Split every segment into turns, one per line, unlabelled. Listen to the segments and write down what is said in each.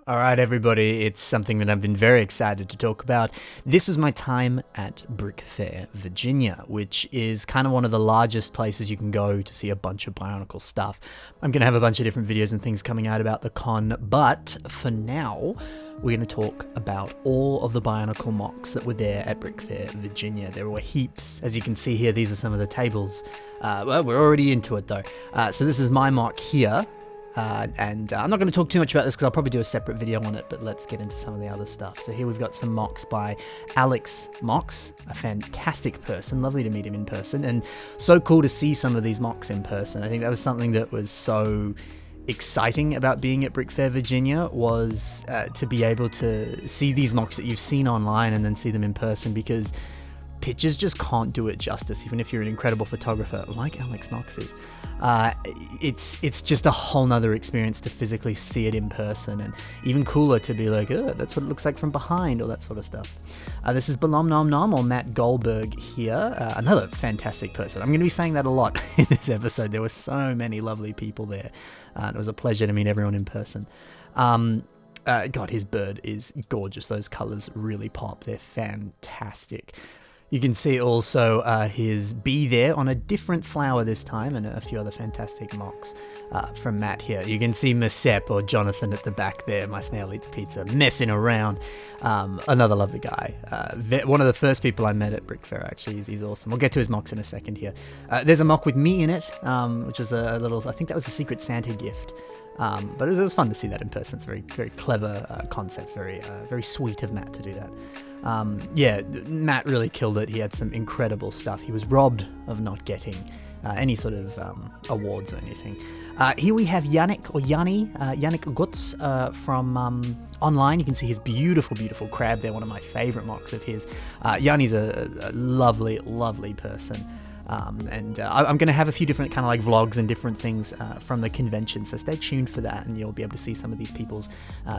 All right, everybody, it's something that I've been very excited to talk about. This was my time at Brickfair Virginia, which is kind of one of the largest places you can go to see a bunch of Bionicle stuff. I'm going to have a bunch of different videos and things coming out about the con, but for now, we're going to talk about all of the Bionicle MOCs that were there at Brickfair Virginia. There were heaps. As you can see here, these are some of the tables. Well, we're already into it, though. So this is my MOC here. And I'm not going to talk too much about this because I'll probably do a separate video on it, but let's get into some of the other stuff. So here we've got some MOCs by Alex MOCs, a fantastic person. Lovely to meet him in person, and so cool to see some of these MOCs in person. I think that was something that was so exciting about being at Brickfair Virginia, was to be able to see these MOCs that you've seen online and then see them in person, because pictures just can't do it justice, even if you're an incredible photographer like Alex MOCs is. It's just a whole nother experience to physically see it in person, and even cooler to be like, oh, that's what it looks like from behind, all that sort of stuff. This is Balom Nom Nom, or Matt Goldberg here, another fantastic person. I'm going to be saying that a lot in this episode. There were so many lovely people there, and it was a pleasure to meet everyone in person. God, his bird is gorgeous. Those colors really pop. They're fantastic. You can see also his bee there on a different flower this time, and a few other fantastic MOCs from Matt here. You can see Mesep, or Jonathan, at the back there, My Snail Eats Pizza, messing around. Another lovely guy. One of the first people I met at Brickfair, actually. He's awesome. We'll get to his MOCs in a second here. There's a MOC with me in it, which was a little, I think that was a Secret Santa gift. But it was fun to see that in person. It's a very, very clever concept. Very sweet of Matt to do that. Yeah, Matt really killed it. He had some incredible stuff. He was robbed of not getting any sort of awards or anything. Here we have Yannick Gutz from online. You can see his beautiful, beautiful crab there. One of my favorite MOCs of his. Yanni's a lovely, lovely person. And I'm going to have a few different kind of like vlogs and different things from the convention, so stay tuned for that, and you'll be able to see some of these people's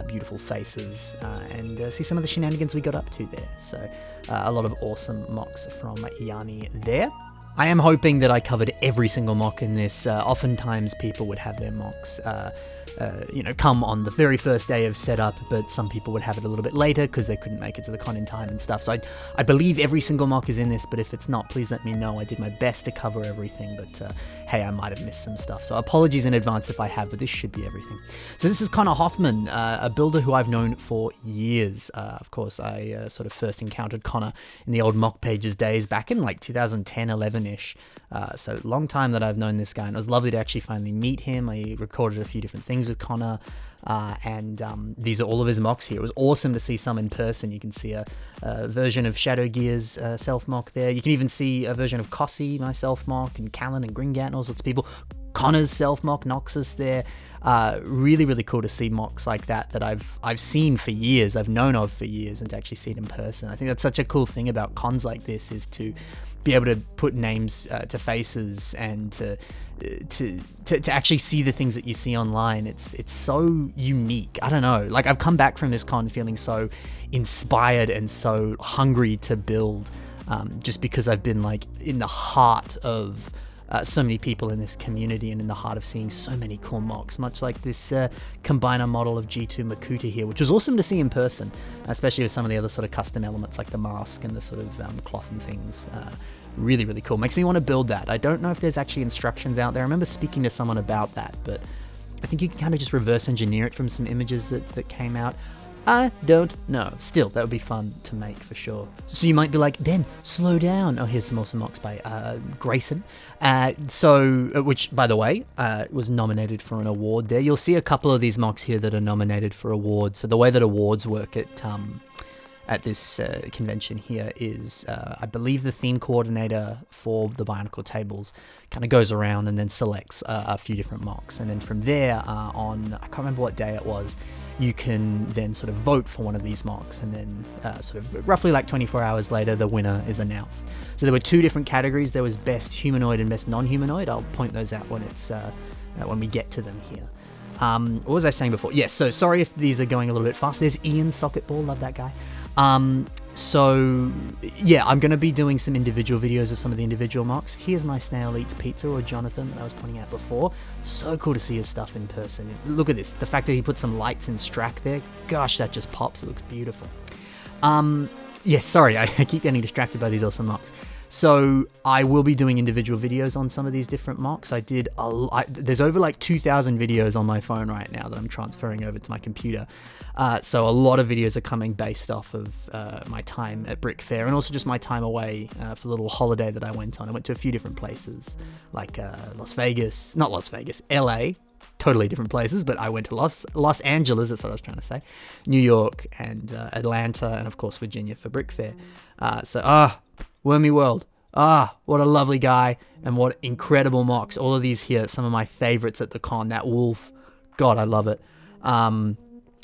beautiful faces and see some of the shenanigans we got up to there. So a lot of awesome MOCs from Yanni there. I am hoping that I covered every single MOC in this. Oftentimes people would have their MOCs come on the very first day of setup, but some people would have it a little bit later because they couldn't make it to the con in time and stuff. So I believe every single MOC is in this, but if it's not, please let me know. I did my best to cover everything, but hey, I might have missed some stuff. So apologies in advance if I have, but this should be everything. So this is Connor Hoffman, a builder who I've known for years. Of course, I sort of first encountered Connor in the old MOC Pages days back in like 2010, 11-ish. So long time that I've known this guy, and it was lovely to actually finally meet him. I recorded a few different things with Connor, and these are all of his MOCs here. It was awesome to see some in person. You can see a version of Shadow Gear's self-MOC there. You can even see a version of Cossy, my self-MOC, and Callan and Gringat and all sorts of people. Connor's self-MOC, Noxus there. Really, really cool to see MOCs like that I've seen for years, I've known of for years, and to actually see it in person. I think that's such a cool thing about cons like this, is to be able to put names to faces and to actually see the things that you see online. It's so unique. I don't know, like I've come back from this con feeling so inspired and so hungry to build, just because I've been like in the heart of so many people in this community, and in the heart of seeing so many cool MOCs, much like this combiner model of G2 Makuta here, which was awesome to see in person, especially with some of the other sort of custom elements like the mask and the sort of cloth and things. Really, really cool. Makes me want to build that. I don't know if there's actually instructions out there. I remember speaking to someone about that, but I think you can kind of just reverse engineer it from some images that came out. I don't know. Still, that would be fun to make for sure. So you might be like, Ben, slow down. Oh, here's some awesome MOCs by Grayson. Which, by the way, was nominated for an award there. You'll see a couple of these MOCs here that are nominated for awards. So the way that awards work at this convention here is, I believe the theme coordinator for the Bionicle tables kind of goes around and then selects a few different MOCs. And then from there on, I can't remember what day it was, you can then sort of vote for one of these MOCs, and then sort of roughly like 24 hours later, the winner is announced. So there were two different categories. There was best humanoid and best non-humanoid. I'll point those out when it's when we get to them here. What was I saying before? Yes, so sorry if these are going a little bit fast. There's Ian Socketball, love that guy. So yeah, I'm going to be doing some individual videos of some of the individual MOCs. Here's my Snail Eats Pizza, or Jonathan, that I was pointing out before. So cool to see his stuff in person. Look at this, the fact that he put some lights in Strack there, gosh, that just pops. It looks beautiful. Yes, sorry, I keep getting distracted by these awesome MOCs. So I will be doing individual videos on some of these different MOCs. There's over like 2,000 videos on my phone right now that I'm transferring over to my computer. So a lot of videos are coming based off of my time at Brickfair, and also just my time away for the little holiday that I went on. I went to a few different places, like LA, totally different places, but I went to Los Angeles, that's what I was trying to say, New York, and Atlanta, and of course Virginia for Brickfair. Wormy World. What a lovely guy, and what incredible MOCs. All of these here, some of my favorites at the con. That wolf, God, I love it.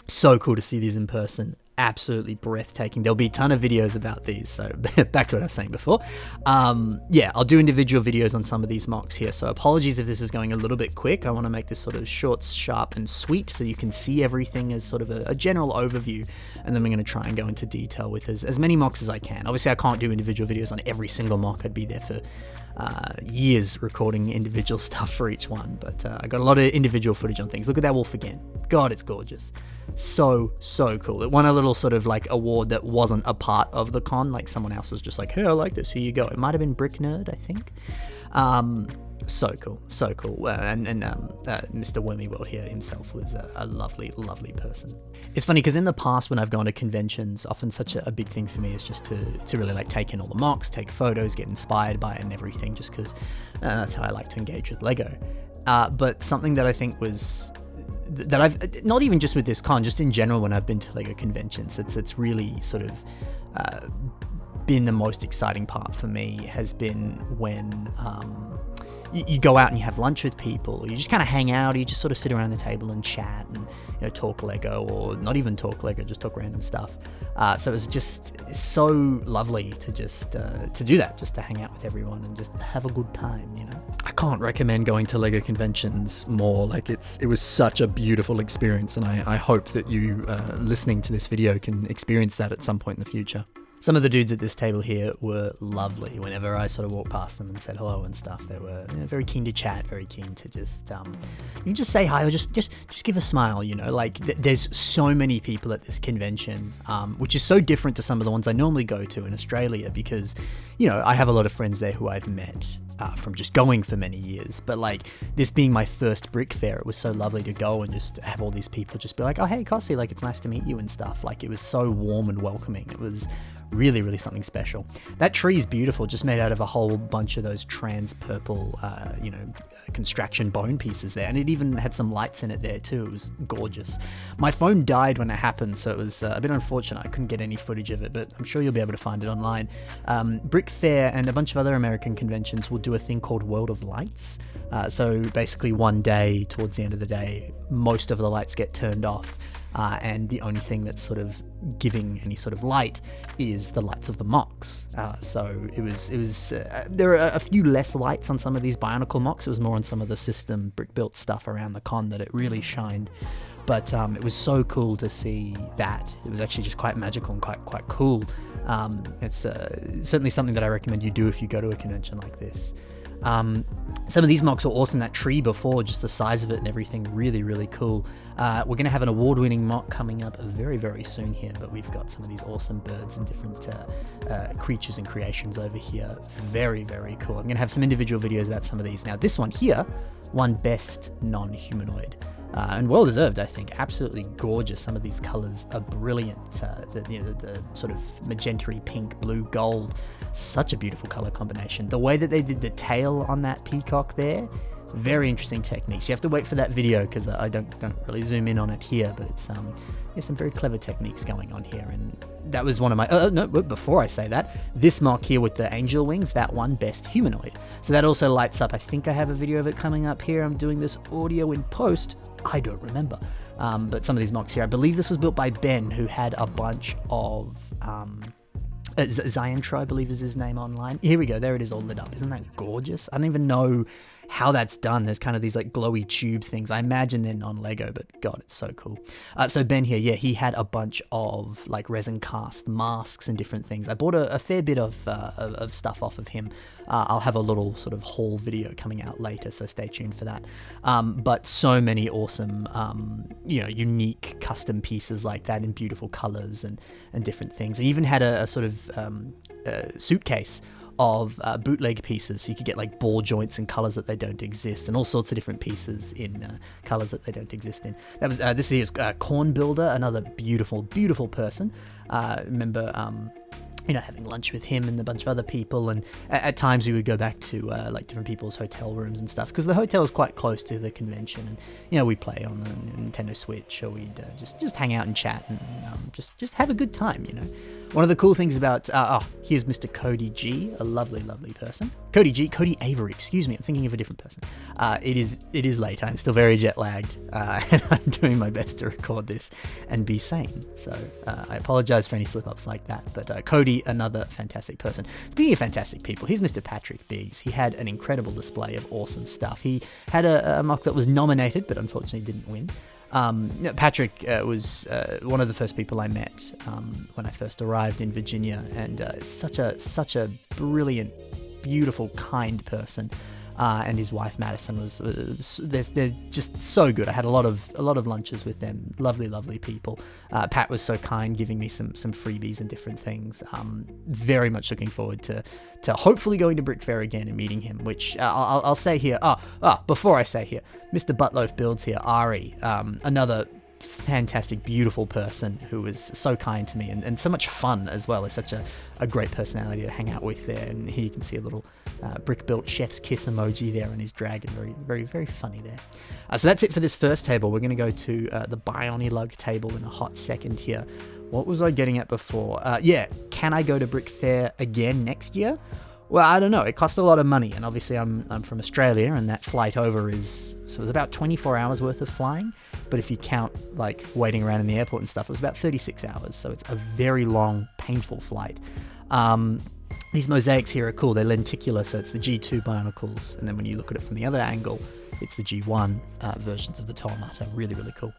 So cool to see these in person. Absolutely breathtaking. There'll be a ton of videos about these, so back to what I was saying before. Yeah, I'll do individual videos on some of these MOCs here, so apologies if this is going a little bit quick. I want to make this sort of short, sharp, and sweet so you can see everything as sort of a general overview, and then we're going to try and go into detail with as many MOCs as I can. Obviously, I can't do individual videos on every single MOC. I'd be there for years recording individual stuff for each one, but I got a lot of individual footage on things. Look at that wolf again. God, it's gorgeous. So cool. It won a little sort of like award that wasn't a part of the con, like someone else was just like, hey, I like this, here you go. It might have been Brick Nerd, I think. So cool. And Mr. Wormy World here himself was a lovely person. It's funny because in the past when I've gone to conventions, often such a big thing for me is just to really like take in all the MOCs, take photos, get inspired by it and everything, just because that's how I like to engage with Lego. But something that I think was that I've, not even just with this con, just in general when I've been to Lego conventions, it's really sort of been the most exciting part for me has been when you go out and you have lunch with people, or you just kind of hang out, or you just sort of sit around the table and chat and talk Lego, or not even talk Lego, just talk random stuff. So it was just so lovely to just to do that, just to hang out with everyone and just have a good time, I can't recommend going to Lego conventions more. Like it was such a beautiful experience, and I hope that you listening to this video can experience that at some point in the future. Some of the dudes at this table here were lovely. Whenever I sort of walked past them and said hello and stuff, they were very keen to chat, very keen to just, you can just say hi or just give a smile, like there's so many people at this convention, which is so different to some of the ones I normally go to in Australia because, I have a lot of friends there who I've met from just going for many years, but like this being my first Brick Fair, it was so lovely to go and just have all these people just be like, oh, hey, Cossy, like it's nice to meet you and stuff. Like it was so warm and welcoming. It was really something special. That tree is beautiful, just made out of a whole bunch of those trans purple, construction bone pieces there, and it even had some lights in it there too. It was gorgeous. My phone died when it happened, so it was a bit unfortunate. I couldn't get any footage of it, but I'm sure you'll be able to find it online. Brick Fair and a bunch of other American conventions will do a thing called World of Lights. So basically one day, towards the end of the day, most of the lights get turned off, and the only thing that's sort of giving any sort of light is the lights of the MOCs. So it was there are a few less lights on some of these Bionicle MOCs. It was more on some of the system brick built stuff around the con that it really shined. But it was so cool to see that. It was actually just quite magical and quite cool. It's certainly something that I recommend you do if you go to a convention like this. Some of these MOCs were awesome. That tree before, just the size of it and everything, really cool. We're going to have an award-winning MOC coming up very soon here, but we've got some of these awesome birds and different creatures and creations over here. Very cool. I'm going to have some individual videos about some of these. Now, this one here won Best Non-Humanoid. And well deserved, I think. Absolutely gorgeous. Some of these colors are brilliant. The sort of magenta-y pink, blue, gold. Such a beautiful color combination. The way that they did the tail on that peacock there, very interesting techniques. You have to wait for that video because I don't really zoom in on it here, but it's there's some very clever techniques going on here, and that was one of my no, before I say that, this MOC here with the angel wings, that one Best Humanoid. So that also lights up. I think I have a video of it coming up here. I'm doing this audio in post. I don't remember. But some of these MOCs here, I believe this was built by Ben, who had a bunch of Zyantro, I believe is his name online. Here we go. There it is all lit up. Isn't that gorgeous? I don't even know how that's done. There's kind of these like glowy tube things. I imagine they're non-Lego, but God, it's so cool. So Ben here, yeah, he had a bunch of like resin cast masks and different things. I bought a fair bit of stuff off of him. I'll have a little sort of haul video coming out later, so stay tuned for that. But so many awesome, unique custom pieces like that in beautiful colors and different things. He even had a sort of suitcase of bootleg pieces, so you could get like ball joints in colors that they don't exist, and all sorts of different pieces in colors that they don't exist in. That was this is Corn Builder, another beautiful person. Remember having lunch with him and a bunch of other people, and at times we would go back to like different people's hotel rooms and stuff, because the hotel is quite close to the convention, and we'd play on the Nintendo Switch, or we'd just hang out and chat and just have a good time. One of the cool things about here's Mr. Cody G, a lovely person. Cody Avery, excuse me, I'm thinking of a different person. It is late, I'm still very jet lagged, and I'm doing my best to record this and be sane, so I apologize for any slip-ups like that. But Cody, another fantastic person. Speaking of fantastic people, here's Mr. Patrick Biggs. He had an incredible display of awesome stuff. He had a MOC that was nominated, but unfortunately didn't win. Patrick was one of the first people I met when I first arrived in Virginia, and such a brilliant, beautiful, kind person. And his wife Madison was they're just so good. I had a lot of lunches with them. Lovely people. Pat was so kind, giving me some freebies and different things. Very much looking forward to hopefully going to Brickfair again and meeting him. Which I'll say here. Before I say here, Mr. Buttloaf Builds here. Ari, another fantastic, beautiful person who was so kind to me and so much fun as well. Is such a great personality to hang out with there. And here you can see a little brick built chef's kiss emoji there on his dragon. Very funny there. So that's it for this first table. We're going to go to the Bionicle table in a hot second here. What was I getting at before? Can I go to Brickfair again next year? Well, I don't know. It cost a lot of money, and obviously I'm from Australia, and that flight over it was about 24 hours worth of flying. But if you count like waiting around in the airport and stuff, it was about 36 hours. So it's a very long, painful flight. These mosaics here are cool. They're lenticular, so it's the G2 Bionicles. And then when you look at it from the other angle, it's the G1 versions of the Toamata. Really cool.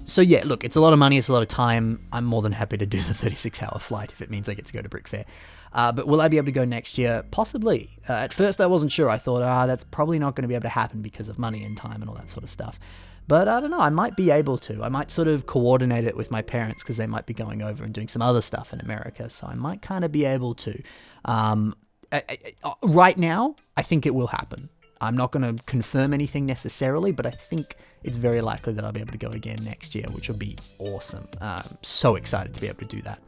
So yeah, look, it's a lot of money. It's a lot of time. I'm more than happy to do the 36-hour flight if it means I get to go to Brickfair. But will I be able to go next year? Possibly. At first I wasn't sure. I thought, that's probably not going to be able to happen because of money and time and all that sort of stuff. But I don't know, I might be able to. I might sort of coordinate it with my parents because they might be going over and doing some other stuff in America. So I might kind of be able to. Right now, I think it will happen. I'm not going to confirm anything necessarily, but I think it's very likely that I'll be able to go again next year, which will be awesome. So excited to be able to do that.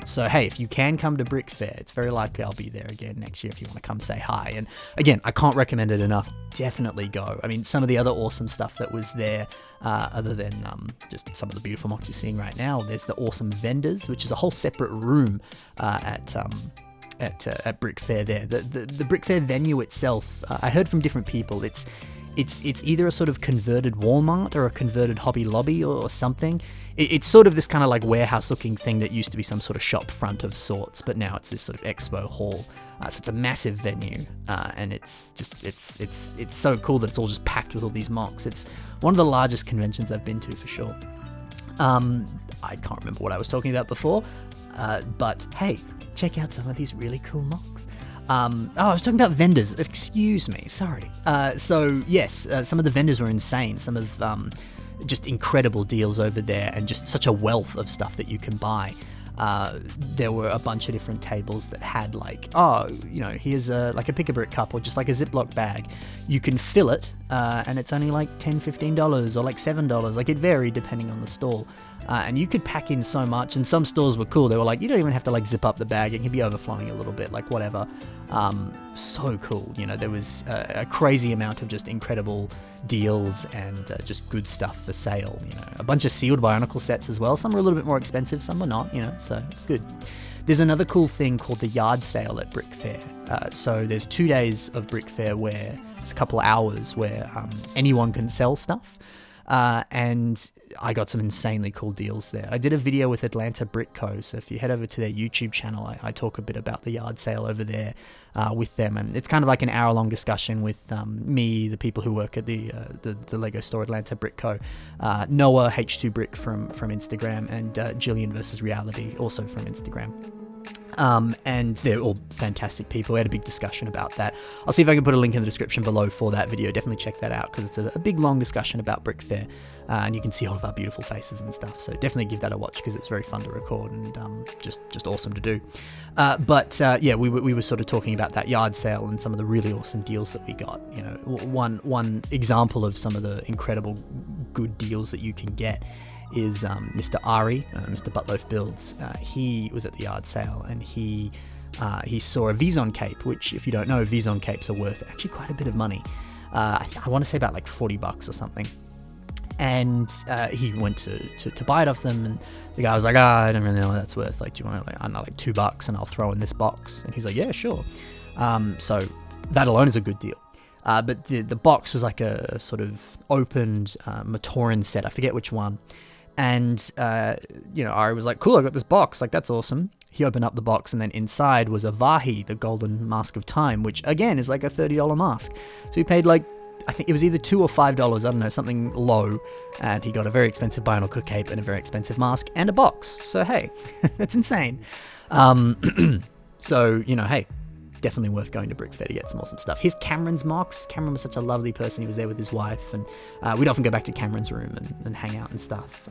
So hey, if you can come to Brickfair, it's very likely I'll be there again next year if you want to come say hi. And again, I can't recommend it enough. Definitely go. I mean, some of the other awesome stuff that was there, other than just some of the beautiful MOCs you're seeing right now, there's the awesome vendors, which is a whole separate room at Brickfair there. The Brickfair venue itself, I heard from different people, it's either a sort of converted Walmart or a converted Hobby Lobby or something. It's sort of this kind of like warehouse looking thing that used to be some sort of shop front of sorts, but now it's this sort of expo hall. So it's a massive venue, and it's so cool that it's all just packed with all these MOCs. It's one of the largest conventions I've been to for sure. I can't remember what I was talking about before, but hey, check out some of these really cool MOCs. I was talking about vendors. Excuse me. Sorry. So yes, some of the vendors were insane. Some of just incredible deals over there, and just such a wealth of stuff that you can buy. There were a bunch of different tables that had like, here's like a pick-a-brick cup or just like a Ziploc bag. You can fill it, and it's only like $10, $15 or like $7. Like it varied depending on the stall. And you could pack in so much, and some stores were cool. They were like, you don't even have to like zip up the bag. It can be overflowing a little bit, like whatever. So cool. There was a crazy amount of just incredible deals and just good stuff for sale. A bunch of sealed Bionicle sets as well. Some were a little bit more expensive, some were not, so it's good. There's another cool thing called the yard sale at Brickfair. So there's 2 days of Brickfair where it's a couple of hours where anyone can sell stuff. And I got some insanely cool deals there. I did a video with Atlanta Brick Co. So if you head over to their YouTube channel, I talk a bit about the yard sale over there with them. And it's kind of like an hour-long discussion with me, the people who work at the Lego store, Atlanta Brick Co., Noah, H2 Brick from Instagram, and Jillian versus Reality, also from Instagram. And they're all fantastic people. We had a big discussion about that. I'll see if I can put a link in the description below for that video. Definitely check that out, because it's a big, long discussion about Brickfair, and you can see all of our beautiful faces and stuff. So definitely give that a watch, because it's very fun to record and just awesome to do. But yeah, we were sort of talking about that yard sale and some of the really awesome deals that we got. You know, one example of some of the incredible good deals that you can get is Mr. Ari, Mr. Buttloaf Builds. He was at the yard sale, and he saw a Vizon cape, which, if you don't know, Vizon capes are worth actually quite a bit of money. I want to say about like $40 or something. And he went to buy it off them, and the guy was like, I don't really know what that's worth. Like, do you want like, I don't know, like $2, and I'll throw in this box? And he's like, yeah, sure. So that alone is a good deal. But the box was like a sort of opened Matoran set. I forget which one. And, you know, Ari was like, cool, I got this box. Like, that's awesome. He opened up the box, and then inside was a Vahi, the golden mask of time, which, again, is like a $30 mask. So he paid, like, I think it was either $2 or $5, I don't know, something low. And he got a very expensive Bionicle cape and a very expensive mask and a box. So, hey, that's insane. So, you know, hey, definitely worth going to Brickfair to get some awesome stuff. Here's Cameron's MOCs. Cameron was such a lovely person. He was there with his wife, and we'd often go back to Cameron's room and hang out and stuff.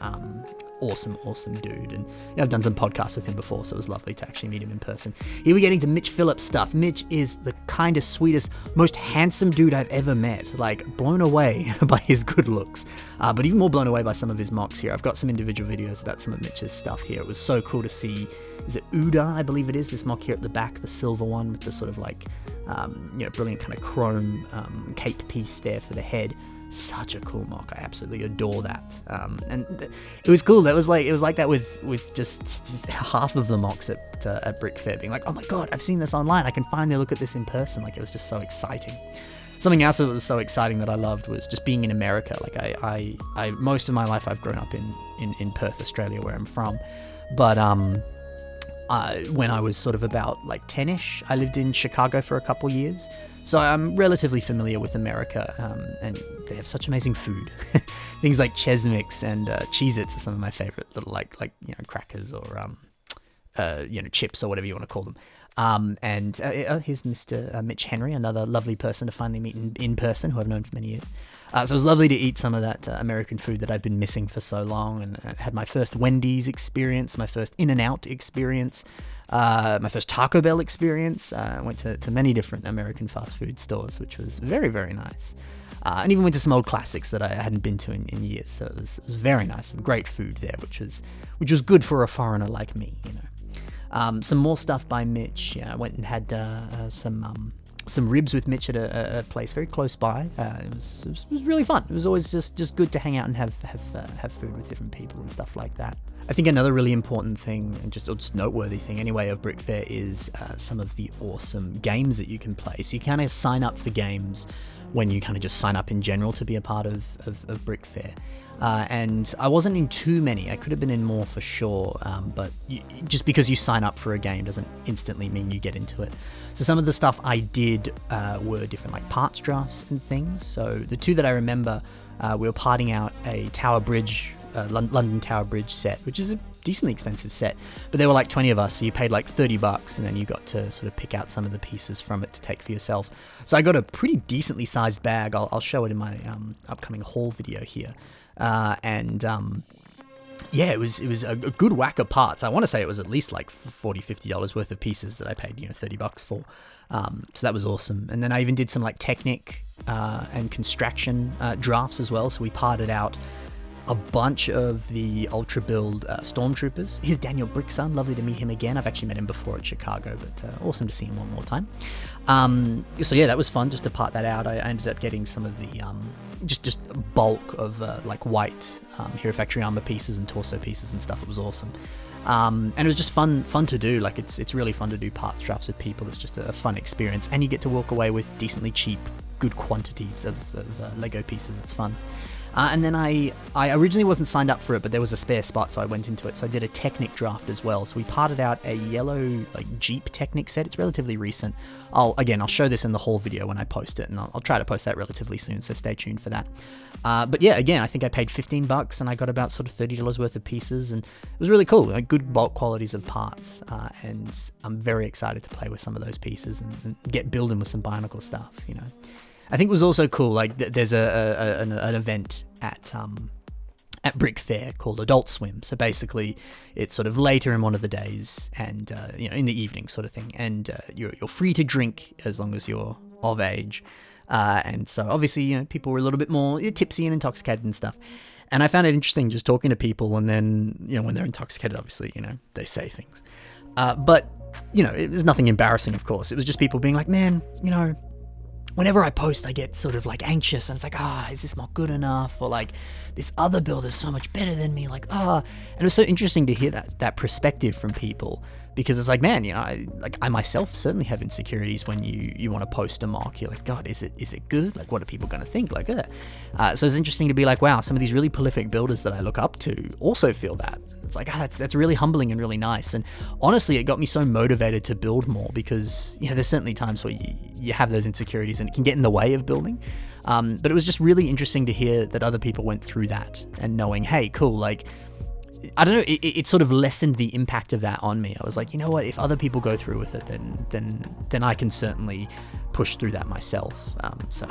Awesome dude. And you know, I've done some podcasts with him before, so it was lovely to actually meet him in person. Here we get into Mitch Phillips stuff. Mitch is the kindest, sweetest, most handsome dude I've ever met. Like, blown away by his good looks, but even more blown away by some of his MOCs here. I've got some individual videos about some of Mitch's stuff here. It was so cool to see. Is it Uda, I believe it is, this MOC here at the back, the silver one with the sort of like, you know, brilliant kind of chrome cape piece there for the head. Such a cool MOC. I absolutely adore that. And it was cool. It was like that with just half of the MOCs at Brickfair, being like, oh my god, I've seen this online. I can finally look at this in person. Like, it was just so exciting. Something else that was so exciting that I loved was just being in America. Like, I most of my life I've grown up in Perth, Australia, where I'm from. But when I was sort of about like 10ish, I lived in Chicago for a couple years. So I'm relatively familiar with America, and they have such amazing food. Things like Chesmix and Cheez-Its are some of my favorite little like you know, crackers or you know, chips or whatever you want to call them. And here's Mr. Mitch Henry, another lovely person to finally meet in person, who I've known for many years. So it was lovely to eat some of that American food that I've been missing for so long, and had my first Wendy's experience, my first In-N-Out experience, my first Taco Bell experience. I went to many different American fast food stores, which was very, very nice. And even went to some old classics that I hadn't been to in years. So it was very nice. Some great food there, which was good for a foreigner like me, you know. Some more stuff by Mitch. Yeah, I went and had some ribs with Mitch at a place very close by. It was really fun. It was always just good to hang out and have food with different people and stuff like that. I think another really important thing, and just noteworthy thing anyway, of Brickfair is some of the awesome games that you can play. So you kind of sign up for games when you kind of just sign up in general to be a part of Brickfair. And I wasn't in too many. I could have been in more for sure, but just because you sign up for a game doesn't instantly mean you get into it. So some of the stuff I did were different like parts drafts and things. So the two that I remember, we were parting out a Tower Bridge, London Tower Bridge set, which is a decently expensive set, but there were like 20 of us, so you paid like $30, and then you got to sort of pick out some of the pieces from it to take for yourself. So I got a pretty decently sized bag. I'll show it in my upcoming haul video here. Yeah, it was a good whack of parts. I want to say it was at least like $40-50 worth of pieces that I paid, you know, $30 for. So that was awesome. And then I even did some like Technic and Construction drafts as well. So we parted out a bunch of the Ultra Build Stormtroopers. Here's Daniel Brickson. Lovely to meet him again. I've actually met him before at Chicago, but awesome to see him one more time. So yeah, that was fun just to part that out. I ended up getting some of the just bulk of like white Hero Factory armor pieces and torso pieces and stuff. It was awesome. And it was just fun to do. Like it's really fun to do parts drafts with people. It's just a fun experience, and you get to walk away with decently cheap, good quantities of Lego pieces. It's fun. And then I originally wasn't signed up for it, but there was a spare spot, so I went into it. So I did a Technic draft as well. So we parted out a yellow Jeep Technic set. It's relatively recent. I'll show this in the whole video when I post it, and I'll try to post that relatively soon, so stay tuned for that. But yeah, again, I think I paid $15 and I got about sort of $30 worth of pieces, and it was really cool. Good bulk qualities of parts, and I'm very excited to play with some of those pieces and get building with some Bionicle stuff, I think it was also cool, there's an event at Brickfair called Adult Swim. So basically, it's sort of later in one of the days, and in the evening sort of thing, and you're free to drink as long as you're of age. And so obviously, people were a little bit more tipsy and intoxicated and stuff. And I found it interesting just talking to people, and then when they're intoxicated, obviously, they say things. But it was nothing embarrassing, of course. It was just people being like, man, whenever I post, I get sort of anxious, and it's like, is this not good enough? Or this other build is so much better than me. And it was so interesting to hear that perspective from people, because it's like, man, I myself certainly have insecurities when you want to post a MOC. You're like, God, is it good? What are people going to think? So it's interesting to be like, wow, some of these really prolific builders that I look up to also feel that. It's like, that's really humbling and really nice. And honestly, it got me so motivated to build more, because there's certainly times where you have those insecurities and it can get in the way of building. But it was just really interesting to hear that other people went through that, and knowing, hey, cool, I don't know, it sort of lessened the impact of that on me. I was like, you know what, if other people go through with it, then I can certainly push through that myself. So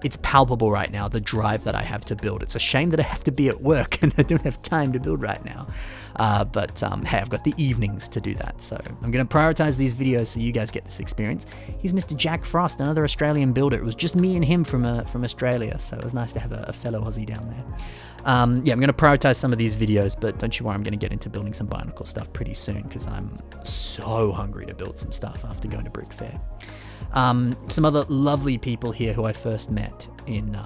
it's palpable right now, the drive that I have to build. It's a shame that I have to be at work and I don't have time to build right now. But hey, I've got the evenings to do that. So I'm going to prioritize these videos so you guys get this experience. Here's Mr. Jack Frost, another Australian builder. It was just me and him from Australia. So it was nice to have a fellow Aussie down there. I'm going to prioritize some of these videos, but don't you worry, I'm going to get into building some Bionicle stuff pretty soon, because I'm so hungry to build some stuff after going to Brickfair. Some other lovely people here who I first met in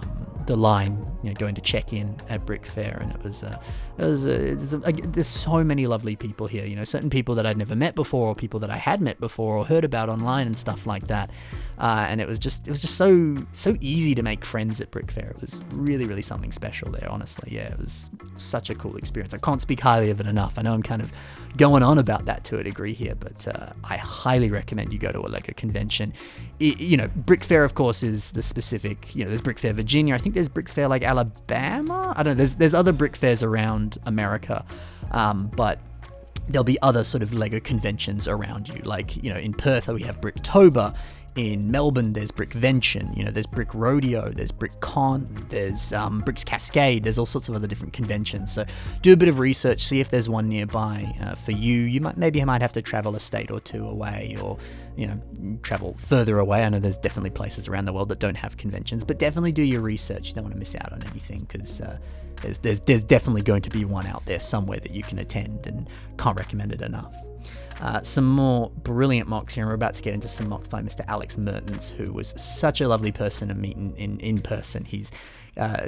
the line, going to check in at Brickfair, and there's so many lovely people here. Certain people that I'd never met before, or people that I had met before or heard about online and stuff like that. And it was just so easy to make friends at Brickfair. It was really, really something special there, honestly. Yeah, it was such a cool experience. I can't speak highly of it enough. I know I'm kind of going on about that to a degree here, but I highly recommend you go to a LEGO convention. Brickfair, of course, is the specific, there's Brickfair Virginia. I think there's Brickfair Alabama. I don't know. There's other Brickfairs around America, but there'll be other sort of LEGO conventions around you. In Perth, we have Bricktober. In Melbourne, there's Brickvention, there's Brick Rodeo, there's BrickCon, there's Bricks Cascade, there's all sorts of other different conventions. So do a bit of research, see if there's one nearby for you. You might have to travel a state or two away, or travel further away. I know there's definitely places around the world that don't have conventions, but definitely do your research. You don't want to miss out on anything, because there's definitely going to be one out there somewhere that you can attend, and can't recommend it enough. Some more brilliant MOCs here. We're about to get into some MOCs by Mr. Alex Mertens, who was such a lovely person to meet in person. He's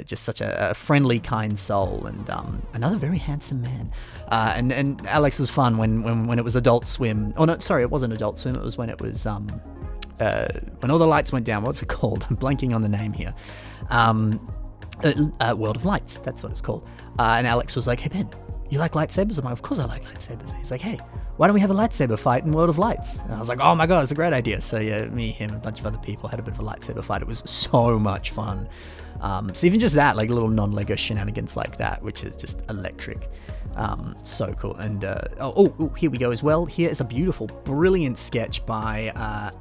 just such a friendly, kind soul, and another very handsome man. And Alex was fun when it was Adult Swim. Oh no, sorry, it wasn't Adult Swim. It was when it was when all the lights went down. What's it called? I'm blanking on the name here. World of Lights. That's what it's called. And Alex was like, "Hey Ben, you like lightsabers?" I'm like, "Of course I like lightsabers." He's like, "Hey, why don't we have a lightsaber fight in World of Lights?" And I was like, oh my God, it's a great idea. So yeah, me, him, and a bunch of other people had a bit of a lightsaber fight. It was so much fun. So even just that, little non-LEGO shenanigans like that, which is just electric. So cool. And here we go as well. Here is a beautiful, brilliant sketch by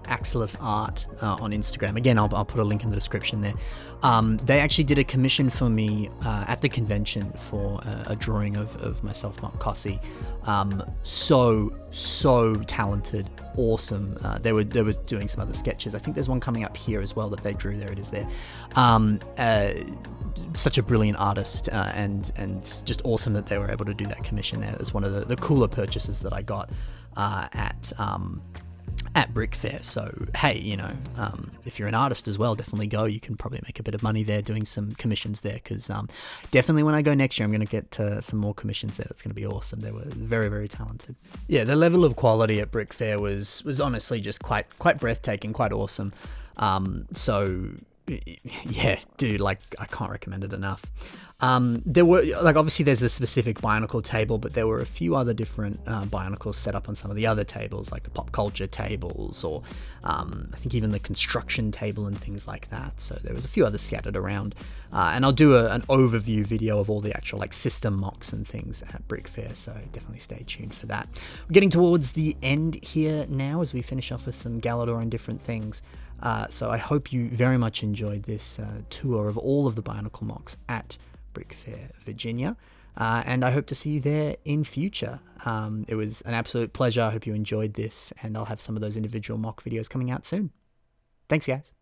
Axelis Art on Instagram. Again, I'll put a link in the description there. They actually did a commission for me at the convention for a drawing of myself, Mark Cossy. So talented, awesome. They were doing some other sketches. I think there's one coming up here as well that they drew. There it is there. Such a brilliant artist, and just awesome that they were able to do that commission there. It was one of the cooler purchases that I got at Brickfair. So hey, if you're an artist as well, definitely go. You can probably make a bit of money there doing some commissions there, because definitely when I go next year, I'm going to get some more commissions there. That's going to be awesome. They were very, very talented. Yeah, the level of quality at Brickfair was honestly just quite breathtaking, quite awesome. So Yeah, dude, like, I can't recommend it enough. There were, like, obviously there's the specific Bionicle table, but there were a few other different Bionicles set up on some of the other tables, like the pop culture tables, or I think even the construction table and things like that. So there was a few others scattered around. And I'll do an overview video of all the actual, like, system mocks and things at Brickfair, so definitely stay tuned for that. We're getting towards the end here now as we finish off with some Galador and different things. So I hope you very much enjoyed this tour of all of the Bionicle MOCs at Brickfair Virginia, and I hope to see you there in future. It was an absolute pleasure. I hope you enjoyed this, and I'll have some of those individual MOC videos coming out soon. Thanks, guys.